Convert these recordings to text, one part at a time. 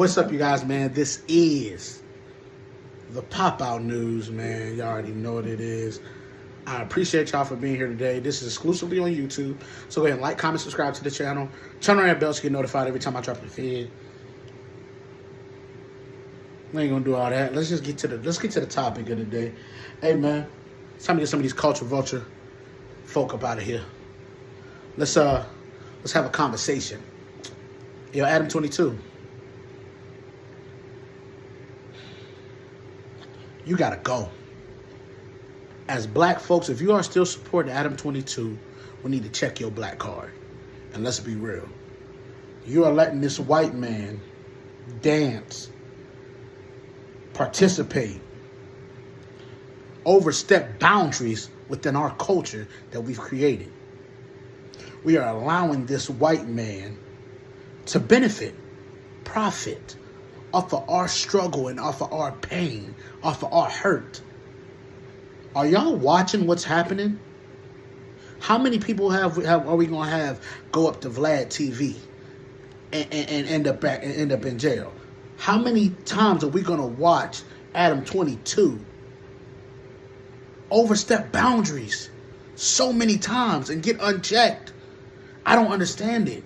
what's up, you guys, man? This is the Pop-Out News, man. Y'all already know what it is. I appreciate y'all for being here today. This is exclusively on YouTube. So go ahead and like, comment, subscribe to the channel. Turn on that bell to get notified every time I drop a vid. We ain't gonna do all that. Let's get to the topic of the day. Hey, man, it's time to get some of these culture vulture folk up out of here. Let's have a conversation. Yo, Adam 22. You gotta go. As black folks, if you are still supporting Adam 22, we need to check your black card. And let's be real. You are letting this white man dance, participate, overstep boundaries within our culture that we've created. We are allowing this white man to benefit, profit off of our struggle and off of our pain, off of our hurt. Are y'all watching what's happening? How many people are we gonna have go up to Vlad TV and end up in jail? How many times are we gonna watch Adam 22 overstep boundaries so many times and get unchecked? I don't understand it.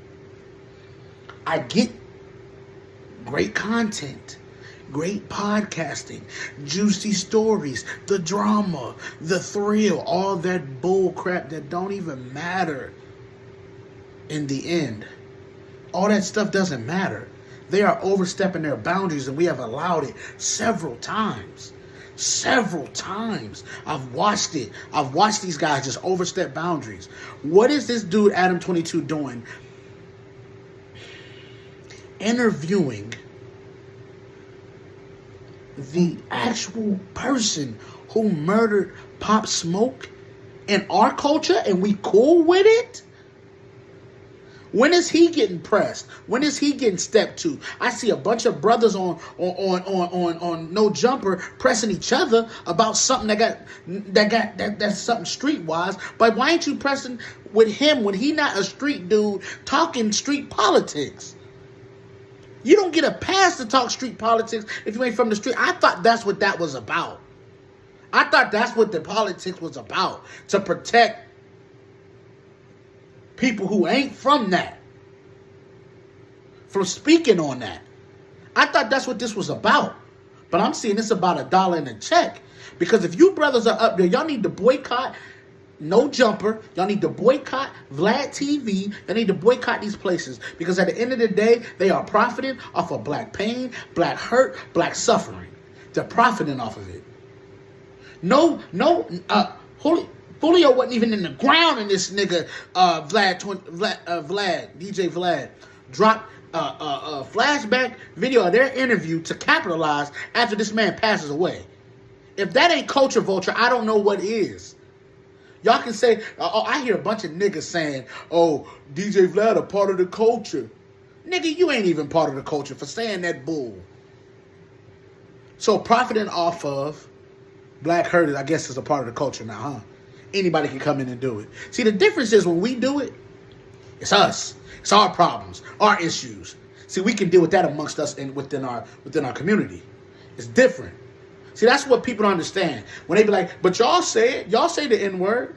I get great content, great podcasting, juicy stories, the drama, the thrill, all that bull crap that don't even matter in the end. All that stuff doesn't matter. They are overstepping their boundaries, and we have allowed it several times. Several times. I've watched it. I've watched these guys just overstep boundaries. What is this dude, Adam 22, doing? Interviewing the actual person who murdered Pop Smoke in our culture, and we cool with it? When is he getting pressed? When is he getting stepped to? I see a bunch of brothers on No Jumper pressing each other about something that's something streetwise. But why ain't you pressing with him when he not a street dude talking street politics? You don't get a pass to talk street politics if you ain't from the street. I thought that's what that was about. I thought that's what the politics was about. To protect people who ain't from that from speaking on that. I thought that's what this was about. But I'm seeing it's about $1 in a check. Because if you brothers are up there, y'all need to boycott No Jumper. Y'all need to boycott Vlad TV. Y'all need to boycott these places. Because at the end of the day, they are profiting off of black pain, black hurt, black suffering. They're profiting off of it. Julio wasn't even in the ground, and this nigga, DJ Vlad, dropped a flashback video of their interview to capitalize after this man passes away. If that ain't culture vulture, I don't know what is. Y'all can say, I hear a bunch of niggas saying, oh, DJ Vlad a part of the culture. Nigga, you ain't even part of the culture for saying that bull. So profiting off of black hurt, I guess, is a part of the culture now, huh? Anybody can come in and do it. See, the difference is when we do it, it's us. It's our problems, our issues. See, we can deal with that amongst us and within our community. It's different. See, that's what people don't understand. When they be like, but y'all say it. Y'all say the N-word.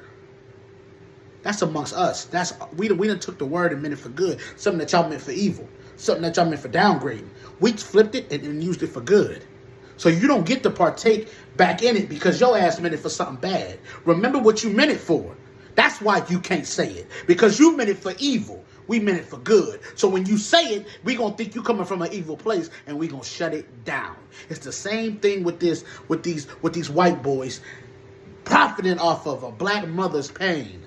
That's amongst us. We done took the word and meant it for good. Something that y'all meant for evil. Something that y'all meant for downgrading. We flipped it and used it for good. So you don't get to partake back in it because your ass meant it for something bad. Remember what you meant it for. That's why you can't say it. Because you meant it for evil. We meant it for good. So when you say it, we gonna think you coming from an evil place and we gonna shut it down. It's the same thing with these white boys profiting off of a black mother's pain.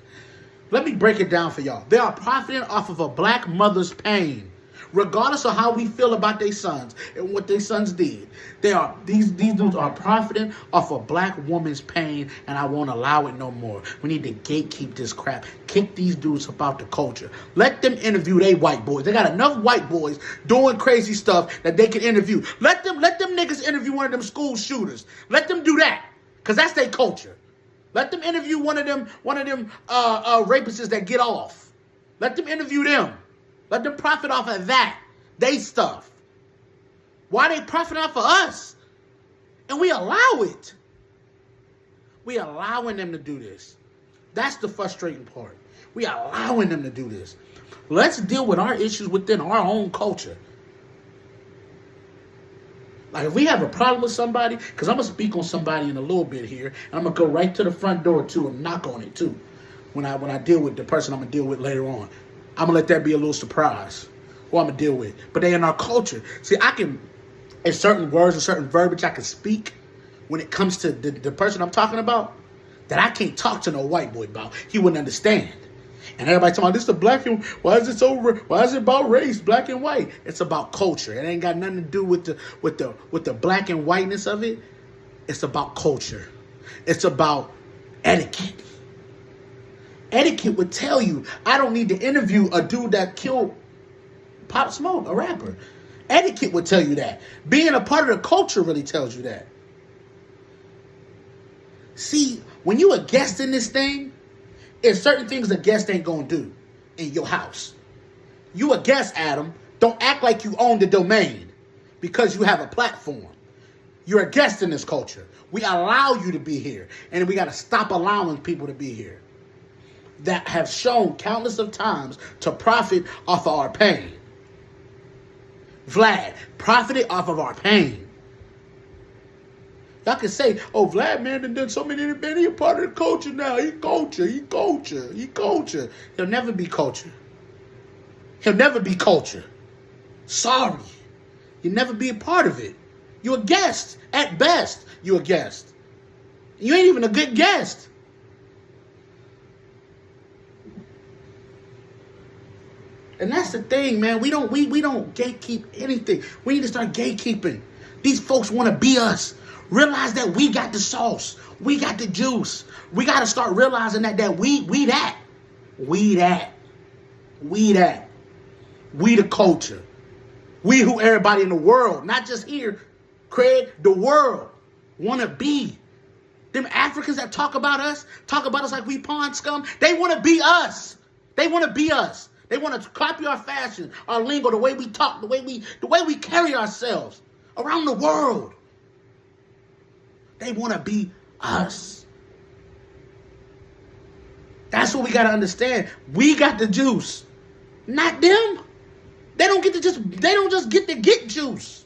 Let me break it down for y'all. They are profiting off of a black mother's pain. Regardless of how we feel about their sons and what their sons did, these dudes are profiting off a black woman's pain, and I won't allow it no more. We need to gatekeep this crap. Kick these dudes about the culture. Let them interview they white boys. They got enough white boys doing crazy stuff that they can interview. Let them niggas interview one of them school shooters. Let them do that, cause that's their culture. Let them interview one of them rapists that get off. Let them interview them. Let them profit off of that. They stuff. Why they profiting off of us? And we allow it. We allowing them to do this. That's the frustrating part. We allowing them to do this. Let's deal with our issues within our own culture. Like if we have a problem with somebody, because I'm going to speak on somebody in a little bit here, and I'm going to go right to the front door too and knock on it too. When I deal with the person I'm going to deal with later on. I'm going to let that be a little surprise. Who I'm going to deal with. But they in our culture. See, I can, in certain words and certain verbiage I can speak when it comes to the person I'm talking about that I can't talk to no white boy about. He wouldn't understand. And everybody talking about this is black and why is it about race, black and white? It's about culture. It ain't got nothing to do with the black and whiteness of it. It's about culture. It's about etiquette. Etiquette would tell you I don't need to interview a dude that killed Pop Smoke, a rapper. Etiquette would tell you that. Being a part of the culture really tells you that. See, when you a guest in this thing, there's certain things a guest ain't gonna do in your house. You a guest, Adam. Don't act like you own the domain because you have a platform. You're a guest in this culture. We allow you to be here. And we got to stop allowing people to be here that have shown countless of times to profit off of our pain. Vlad profited off of our pain. Y'all can say, oh, Vlad, man, done so many, man, he a part of the culture now. He culture. He'll never be culture. He'll never be culture. Sorry. You'll never be a part of it. You're a guest. At best, you're a guest. You ain't even a good guest. And that's the thing, man. We don't gatekeep anything. We need to start gatekeeping. These folks want to be us. Realize that we got the sauce. We got the juice. We got to start realizing that we that. We that. We that. We the culture. We who everybody in the world, not just here, Craig, the world, want to be. Them Africans that talk about us like we pawn scum, they want to be us. They want to be us. They want to copy our fashion, our lingo, the way we talk, the way we carry ourselves around the world. They want to be us. That's what we got to understand. We got the juice, not them. They don't just get to get juice.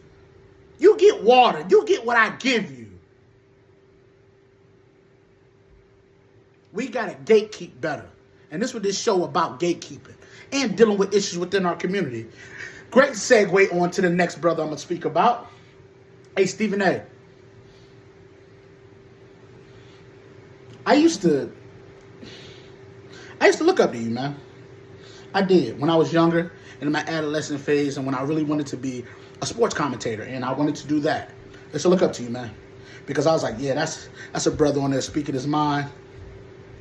You get water. You get what I give you. We got to gatekeep better. And this is what this show about, gatekeeping and dealing with issues within our community. Great segue on to the next brother I'm going to speak about. Hey, Stephen A. I used to look up to you, man. I did when I was younger and in my adolescent phase and when I really wanted to be a sports commentator and I wanted to do that. I used to look up to you, man. Because I was like, yeah, that's a brother on there speaking his mind,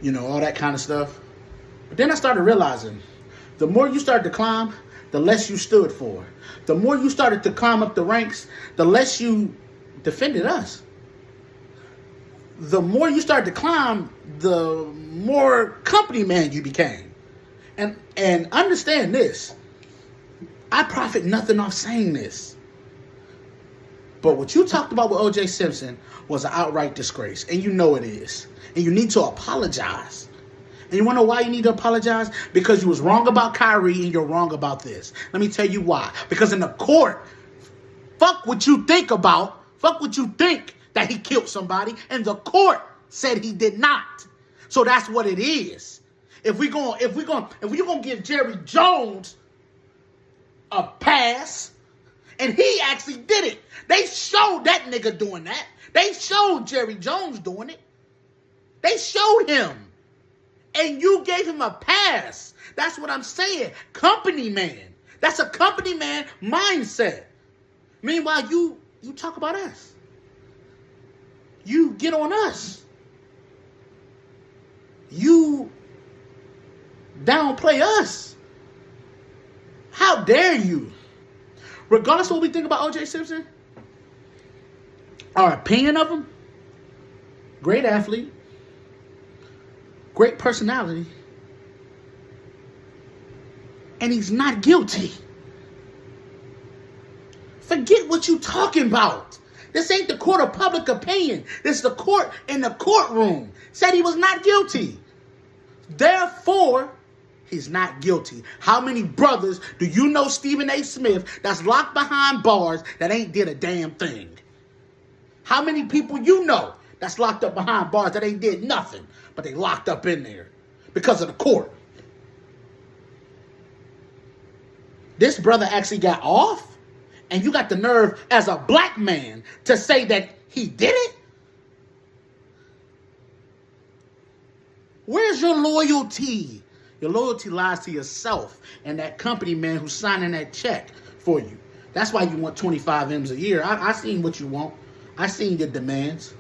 you know, all that kind of stuff. But then I started realizing the more you started to climb, the less you stood for. The more you started to climb up the ranks, the less you defended us. The more you started to climb, the more company man you became. And understand this. I profit nothing off saying this. But what you talked about with O.J. Simpson was an outright disgrace. And you know it is. And you need to apologize. And you want to know why you need to apologize? Because you was wrong about Kyrie and you're wrong about this. Let me tell you why. Because in the court, fuck what you think that he killed somebody, and the court said he did not. So that's what it is. If we're gonna give Jerry Jones a pass, and he actually did it. They showed that nigga doing that. They showed Jerry Jones doing it. They showed him. And you gave him a pass. That's what I'm saying. Company man. That's a company man mindset. Meanwhile, you talk about us. You get on us. You downplay us. How dare you? Regardless of what we think about O.J. Simpson, our opinion of him, great athlete, great personality, and he's not guilty. Forget what you talking about. This ain't the court of public opinion. This is the court in the courtroom. Said he was not guilty. Therefore, he's not guilty. How many brothers do you know, Stephen A. Smith, that's locked behind bars that ain't did a damn thing? How many people you know that's locked up behind bars that ain't did nothing, but they locked up in there because of the court? This brother actually got off, and you got the nerve as a black man to say that he did it? Where's your loyalty? Your loyalty lies to yourself and that company man who's signing that check for you. That's why you want 25 M's a year. I seen what you want. I seen your demands.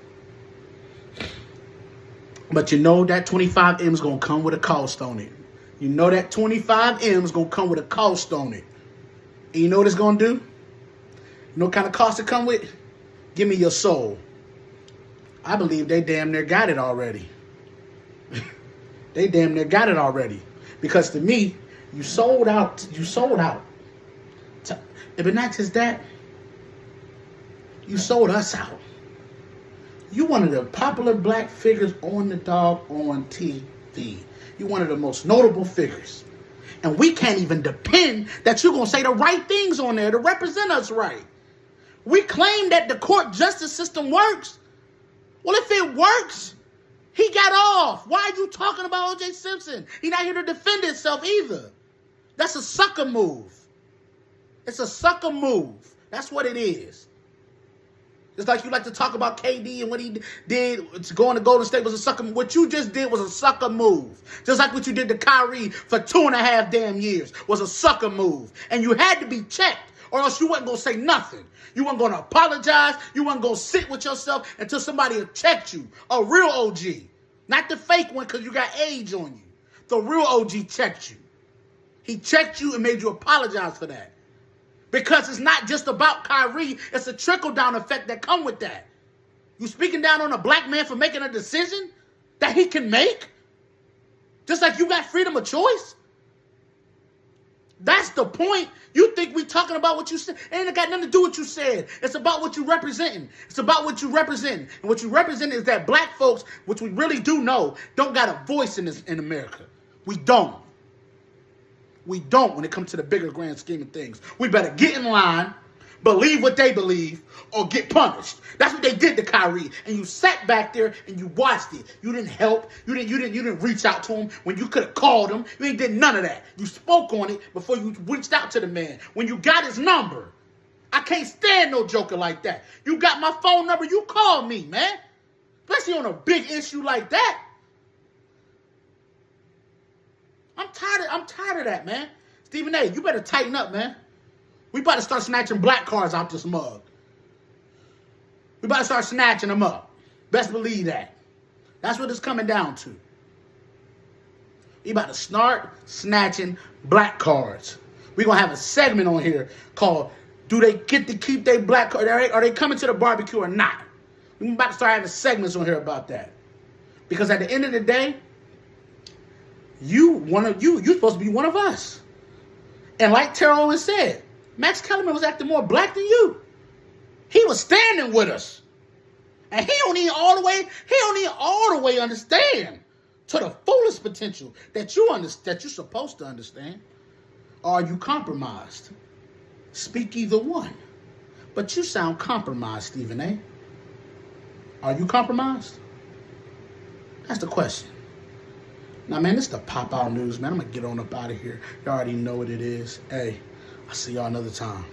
But you know that 25 M's going to come with a cost on it. You know that 25 M's going to come with a cost on it. And you know what it's going to do? You know what kind of cost it come with? Give me your soul. I believe they damn near got it already. They damn near got it already. Because to me, you sold out. You sold out. But not just that. You sold us out. You one of the popular black figures on the doggone TV. You one of the most notable figures. And we can't even depend that you're going to say the right things on there to represent us right. We claim that the court justice system works. Well, if it works, he got off. Why are you talking about O.J. Simpson? He's not here to defend himself either. That's a sucker move. It's a sucker move. That's what it is. Just like you like to talk about KD and what he did to going to Golden State was a sucker move. What you just did was a sucker move. Just like what you did to Kyrie for 2.5 damn years was a sucker move. And you had to be checked or else you wasn't going to say nothing. You weren't going to apologize. You weren't going to sit with yourself until somebody checked you. A real OG. Not the fake one because you got age on you. The real OG checked you. He checked you and made you apologize for that. Because it's not just about Kyrie. It's a trickle-down effect that come with that. You speaking down on a black man for making a decision that he can make? Just like you got freedom of choice? That's the point. You think we talking about what you said. It ain't got nothing to do with what you said. It's about what you representing. It's about what you represent. And what you represent is that black folks, which we really do know, don't got a voice in America. We don't. We don't when it comes to the bigger grand scheme of things. We better get in line, believe what they believe, or get punished. That's what they did to Kyrie. And you sat back there and you watched it. You didn't help. You didn't reach out to him when you could have called him. You ain't did none of that. You spoke on it before you reached out to the man. When you got his number. I can't stand no joker like that. You got my phone number, you call me, man. Especially on a big issue like that. I'm tired of that, man. Stephen A., you better tighten up, man. We about to start snatching black cars out this mug. We about to start snatching them up. Best believe that. That's what it's coming down to. We about to start snatching black cards. We're going to have a segment on here called, do they get to keep their black card? Are they coming to the barbecue or not? We're about to start having segments on here about that. Because at the end of the day, you're supposed to be one of us. And like Terrell Owens said, Max Kellerman was acting more black than you. He was standing with us. And he don't even all the way understand to the fullest potential that you're supposed to understand. Are you compromised? Speak either one. But you sound compromised, Stephen A. Are you compromised? That's the question. Now, man, this is the Pop Out News, man. I'm going to get on up out of here. You already know what it is. Hey, I'll see y'all another time.